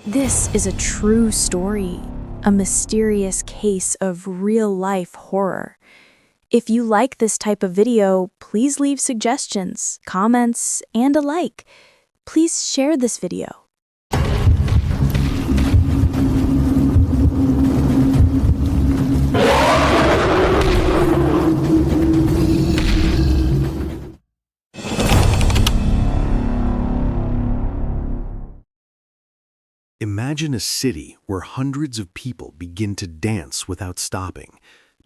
This is a true story, a mysterious case of real-life horror. If you like this type of video, please leave suggestions, comments, and a like. Please share this video. Imagine a city where hundreds of people begin to dance without stopping,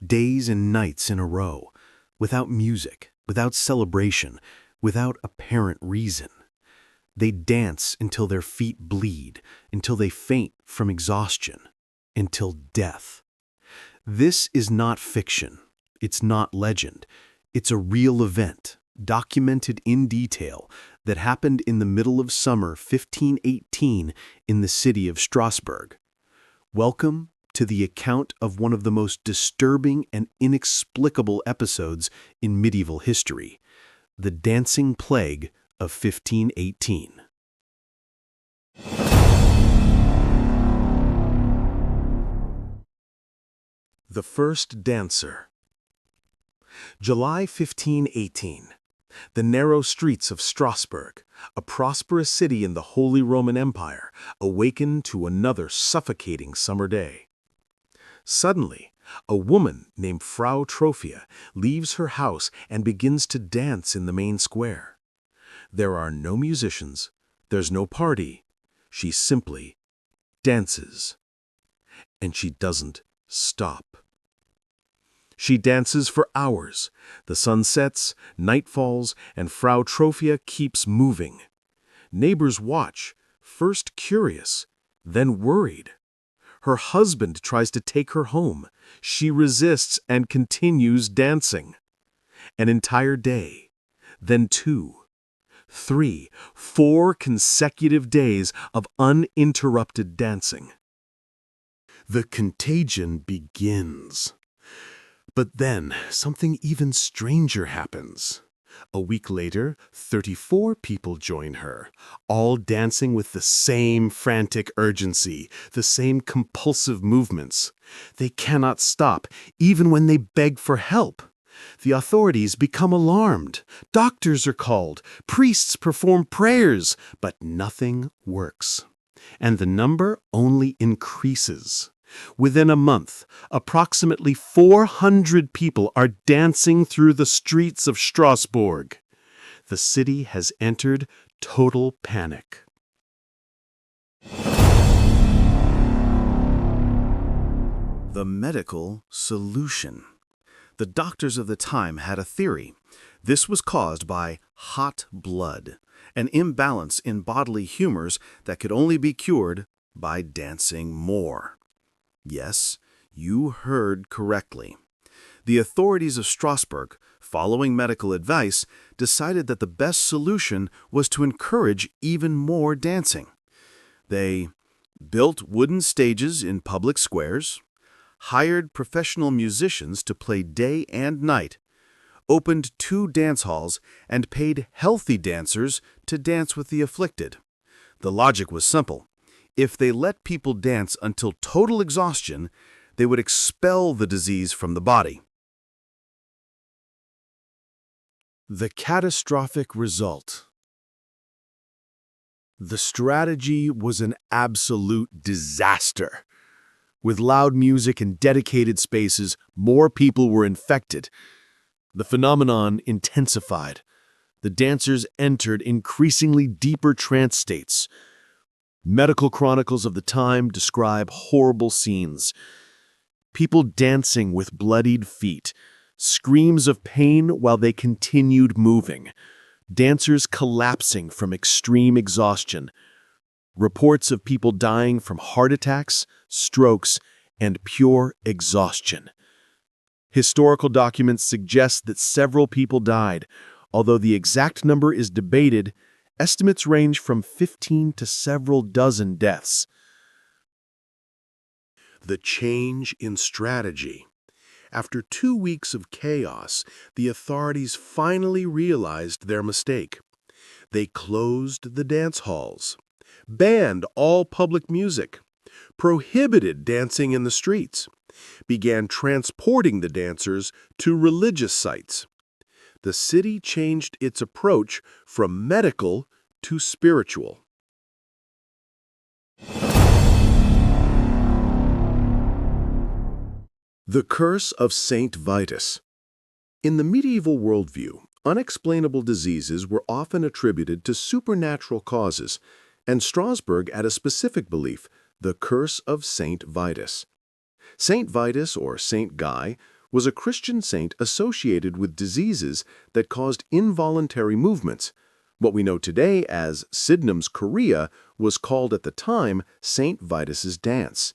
days and nights in a row, without music, without celebration, without apparent reason. They dance until their feet bleed, until they faint from exhaustion, until death. This is not fiction. It's not legend. It's a real event, documented in detail, that happened in the middle of summer 1518 in the city of Strasbourg. Welcome to the account of one of the most disturbing and inexplicable episodes in medieval history, the dancing plague of 1518. The First Dancer. July 1518. The narrow streets of Strasbourg, a prosperous city in the Holy Roman Empire, awakened to another suffocating summer day. Suddenly, a woman named Frau Troffea leaves her house and begins to dance in the main square. There are no musicians, there's no party. She simply dances. And she doesn't stop. She dances for hours. The sun sets, night falls, and Frau Troffea keeps moving. Neighbors watch, first curious, then worried. Her husband tries to take her home. She resists and continues dancing. An entire day, then 2, 3, 4 consecutive days of uninterrupted dancing. The contagion begins. But then, something even stranger happens. A week later, 34 people join her, all dancing with the same frantic urgency, the same compulsive movements. They cannot stop, even when they beg for help. The authorities become alarmed. Doctors are called. Priests perform prayers, but nothing works. And the number only increases. Within a month, approximately 400 people are dancing through the streets of Strasbourg. The city has entered total panic. The medical solution. The doctors of the time had a theory. This was caused by hot blood, an imbalance in bodily humors that could only be cured by dancing more. Yes, you heard correctly. The authorities of Strasbourg, following medical advice, decided that the best solution was to encourage even more dancing. They built wooden stages in public squares, hired professional musicians to play day and night, opened 2 dance halls, and paid healthy dancers to dance with the afflicted. The logic was simple. If they let people dance until total exhaustion, they would expel the disease from the body. The catastrophic result. The strategy was an absolute disaster. With loud music and dedicated spaces, more people were infected. The phenomenon intensified. The dancers entered increasingly deeper trance states. Medical chronicles of the time describe horrible scenes. People dancing with bloodied feet, screams of pain while they continued moving, dancers collapsing from extreme exhaustion, reports of people dying from heart attacks, strokes, and pure exhaustion. Historical documents suggest that several people died, although the exact number is debated. Estimates range from 15 to several dozen deaths. The change in strategy. After 2 weeks of chaos, the authorities finally realized their mistake. They closed the dance halls. banned all public music, prohibited dancing in the streets, began transporting the dancers to religious sites. The city changed its approach from medical to spiritual. The Curse of Saint Vitus. In the medieval worldview, unexplainable diseases were often attributed to supernatural causes, and Strasbourg had a specific belief, the Curse of Saint Vitus. Saint Vitus, or Saint Guy, was a Christian saint associated with diseases that caused involuntary movements. What we know today as Sydenham's chorea was called at the time Saint Vitus's dance.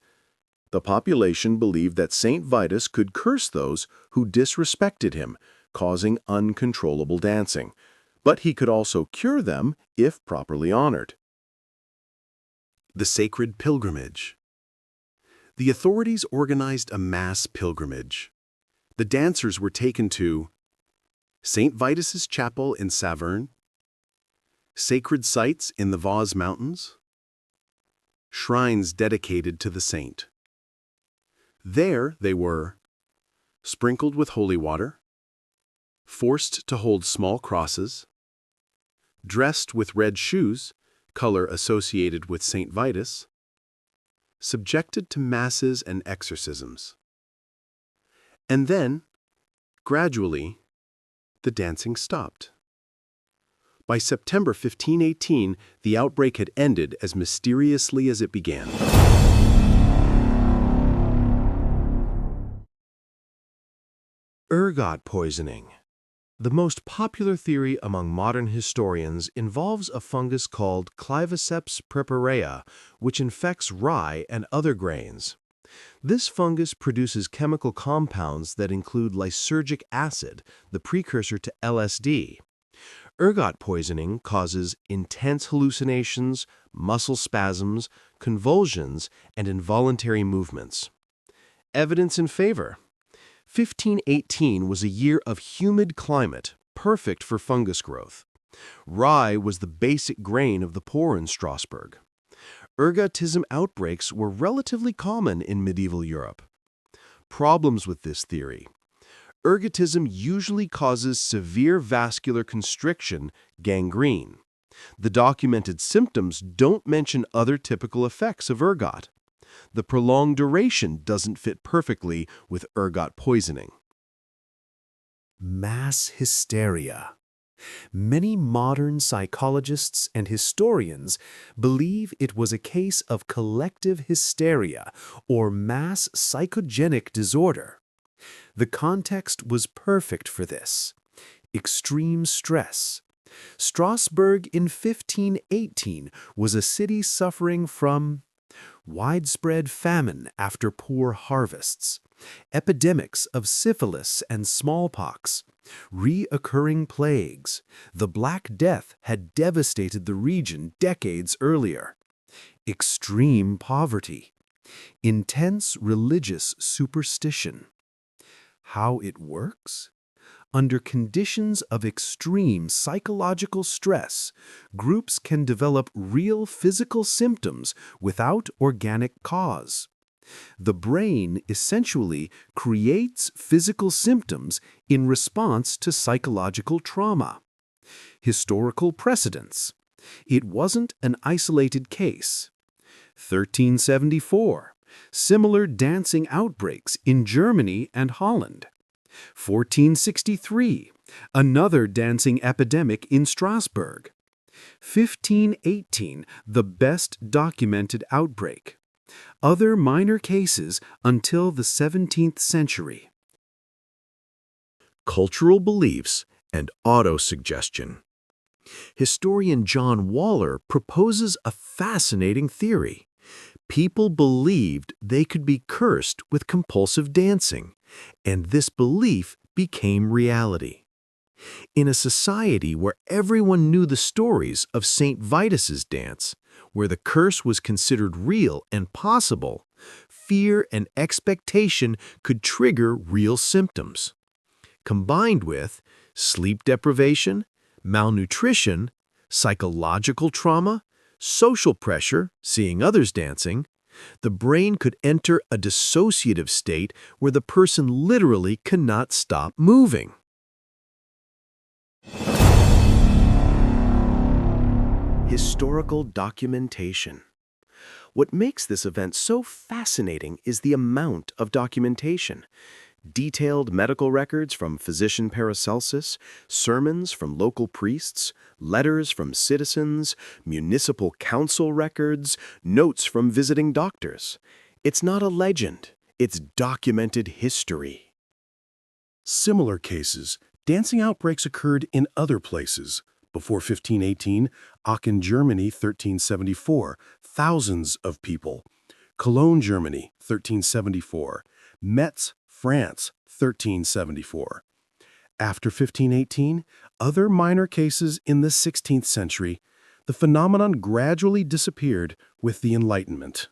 The population believed that Saint Vitus could curse those who disrespected him, causing uncontrollable dancing. But he could also cure them if properly honored. The Sacred Pilgrimage. The authorities organized a mass pilgrimage. The dancers were taken to St. Vitus's Chapel in Saverne, sacred sites in the Vosges Mountains, shrines dedicated to the saint. There they were sprinkled with holy water, forced to hold small crosses, dressed with red shoes, color associated with St. Vitus, subjected to masses and exorcisms. And then, gradually, the dancing stopped. By September 1518, the outbreak had ended as mysteriously as it began. Ergot poisoning. The most popular theory among modern historians involves a fungus called Clivoceps purpurea, which infects rye and other grains. This fungus produces chemical compounds that include lysergic acid, the precursor to LSD. Ergot poisoning causes intense hallucinations, muscle spasms, convulsions, and involuntary movements. Evidence in favor. 1518 was a year of humid climate, perfect for fungus growth. Rye was the basic grain of the poor in Strasbourg. Ergotism outbreaks were relatively common in medieval Europe. Problems with this theory. Ergotism usually causes severe vascular constriction, gangrene. The documented symptoms don't mention other typical effects of ergot. The prolonged duration doesn't fit perfectly with ergot poisoning. Mass hysteria. Many modern psychologists and historians believe it was a case of collective hysteria or mass psychogenic disorder. The context was perfect for this. Extreme stress. Strasbourg in 1518 was a city suffering from widespread famine after poor harvests, epidemics of syphilis and smallpox, reoccurring plagues. The Black Death had devastated the region decades earlier. Extreme poverty. Intense religious superstition. How it works? Under conditions of extreme psychological stress, groups can develop real physical symptoms without organic cause. The brain essentially creates physical symptoms in response to psychological trauma. Historical precedents. It wasn't an isolated case. 1374. Similar dancing outbreaks in Germany and Holland. 1463, another dancing epidemic in Strasbourg. 1518, the best documented outbreak. Other minor cases until the 17th century. Cultural beliefs and autosuggestion. Historian John Waller proposes a fascinating theory. People believed they could be cursed with compulsive dancing, and this belief became reality. In a society where everyone knew the stories of St. Vitus's dance, where the curse was considered real and possible, fear and expectation could trigger real symptoms. Combined with sleep deprivation, malnutrition, psychological trauma, social pressure, seeing others dancing, the brain could enter a dissociative state where the person literally cannot stop moving. Historical documentation. What makes this event so fascinating is the amount of documentation. Detailed medical records from physician Paracelsus, sermons from local priests, letters from citizens, municipal council records, notes from visiting doctors. It's not a legend, it's documented history. Similar cases, dancing outbreaks occurred in other places. Before 1518, Aachen, Germany, 1374, thousands of people. Cologne, Germany, 1374. Metz, France, 1374. After 1518, other minor cases in the 16th century, the phenomenon gradually disappeared with the Enlightenment.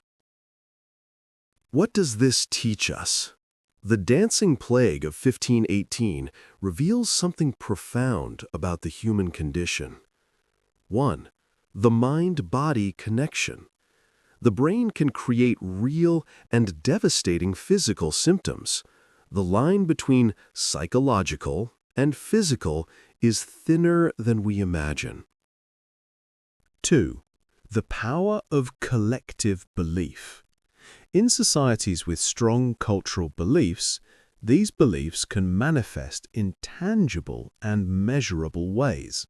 What does this teach us? The dancing plague of 1518 reveals something profound about the human condition. 1. The mind-body connection. The brain can create real and devastating physical symptoms. The line between psychological and physical is thinner than we imagine. 2. The power of collective belief. In societies with strong cultural beliefs, these beliefs can manifest in tangible and measurable ways.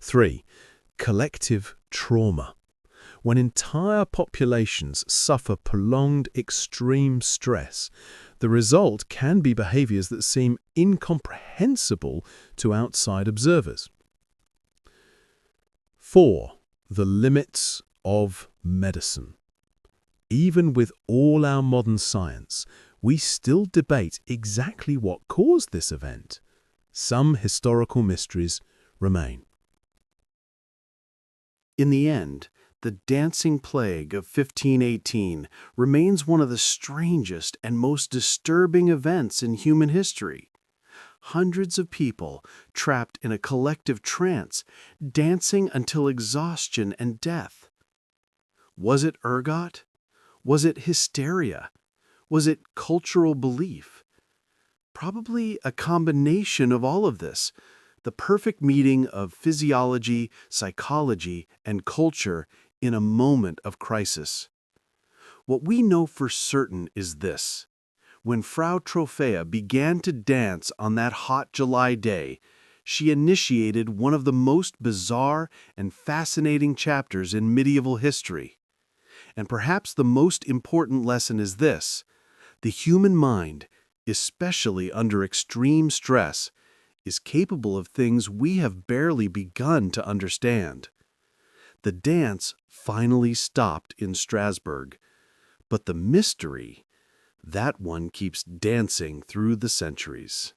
3. Collective trauma. When entire populations suffer prolonged extreme stress, the result can be behaviors that seem incomprehensible to outside observers. 4. The limits of medicine. Even with all our modern science, we still debate exactly what caused this event. Some historical mysteries remain. In the end, the dancing plague of 1518 remains one of the strangest and most disturbing events in human history. Hundreds of people trapped in a collective trance, dancing until exhaustion and death. Was it ergot? Was it hysteria? Was it cultural belief? Probably a combination of all of this, the perfect meeting of physiology, psychology, and culture in a moment of crisis. What we know for certain is this. When Frau Troffea began to dance on that hot July day, she initiated one of the most bizarre and fascinating chapters in medieval history. And perhaps the most important lesson is this: the human mind, especially under extreme stress, is capable of things we have barely begun to understand. The dance finally stopped in Strasbourg, but the mystery, that one keeps dancing through the centuries.